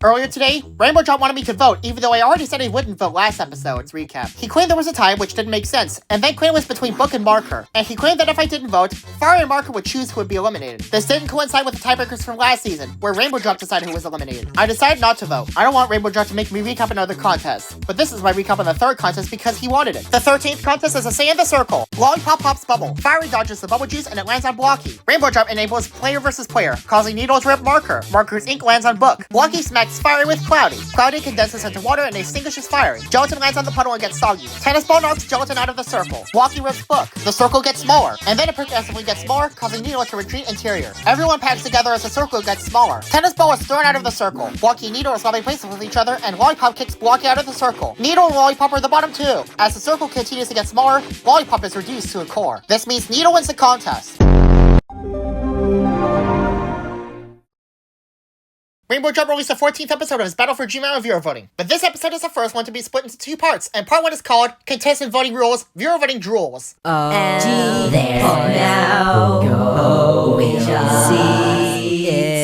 Earlier today, Rainbow Drop wanted me to vote, even though I already said he wouldn't vote last episode's recap. He claimed there was a tie, which didn't make sense, and then claimed it was between Book and Marker. And he claimed that if I didn't vote, Fire and Marker would choose who would be eliminated. This didn't coincide with the tiebreakers from last season, where Rainbow Drop decided who was eliminated. I decided not to vote. I don't want Rainbow Drop to make me recap another contest, but this is my recap on the third contest because he wanted it. The 13th contest is a Say in the Circle. Lollipop pops bubble. Fiery dodges the bubble juice and it lands on Blocky. Rainbow Drop enables player versus player, causing Needle to rip Marker. Marker's ink lands on Book. Blocky smacks Fiery with Cloudy. Cloudy condenses into water and extinguishes Fiery. Gelatin lands on the puddle and gets soggy. Tennis ball knocks Gelatin out of the circle. Blocky rips Book. The circle gets smaller, and then it progressively gets smaller, causing Needle to retreat interior. Everyone packs together as the circle gets smaller. Tennis ball is thrown out of the circle. Blocky and Needle are swapping places with each other, and Lollipop kicks Blocky out of the circle. Needle and Lollipop are the bottom two. As the circle continues to get smaller, Lollipop is reduced to a core. This means Needle wins the contest. Rainbow Drop released the 14th episode of his Battle for Gmail viewer voting, but this episode is the first one to be split into two parts, and part 1 is called Contestant Voting Rules, Viewer Voting Drools. And there now go we shall see it.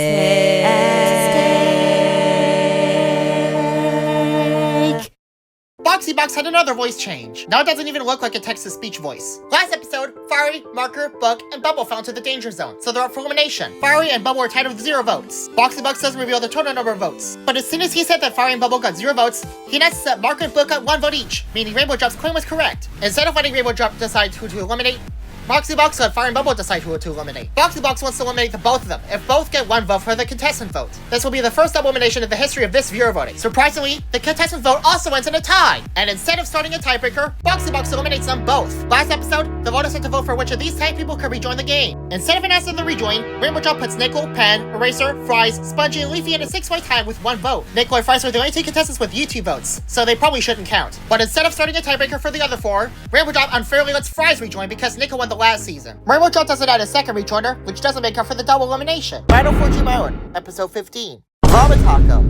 Boxy Box had another voice change. Now it doesn't even look like a text-to-speech voice. Last episode, Fiery, Marker, Book, and Bubble fell into the danger zone, so they're up for elimination. Fiery and Bubble are tied with 0 votes. Boxy Box doesn't reveal the total number of votes, but as soon as he said that Fiery and Bubble got 0 votes, he announced that Marker and Book got 1 vote each, meaning Rainbow Drop's claim was correct. Instead of letting Rainbow Drop decide who to eliminate, Boxy Box let Fire and Bubble decide who to eliminate. Boxy Box wants to eliminate the both of them if both get 1 vote for the contestant vote. This will be the first double elimination in the history of this viewer voting. Surprisingly, the contestant vote also ends in a tie. And instead of starting a tiebreaker, Boxy Box eliminates them both. Last episode, the voters had to vote for which of these tied people could rejoin the game. Instead of announcing the rejoin, Rainbow Drop puts Nickel, Pen, Eraser, Fries, Spongy, and Leafy in a 6-way tie with 1 vote. Nickel and Fries are the only 2 contestants with U2 votes, so they probably shouldn't count. But instead of starting a tiebreaker for the other 4, Rainbow Drop unfairly lets Fries rejoin because Nickel won the last season. Rainbow Drop doesn't add a second rejoiner, which doesn't make up for the double elimination. Battle for Gmail, episode 15. Ramen Taco.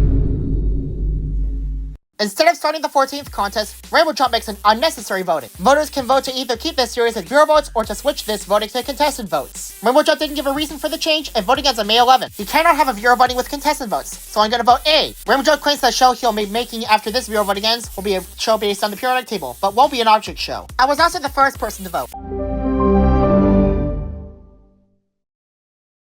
Instead of starting the 14th contest, Rainbow Drop makes an unnecessary voting. Voters can vote to either keep this series as viewer votes or to switch this voting to contestant votes. Rainbow Drop didn't give a reason for the change and voting ends on May 11th. You cannot have a viewer voting with contestant votes, so I'm gonna vote A. Rainbow Drop claims that show he'll be making after this viewer voting ends will be a show based on the periodic table, but won't be an object show. I was also the first person to vote.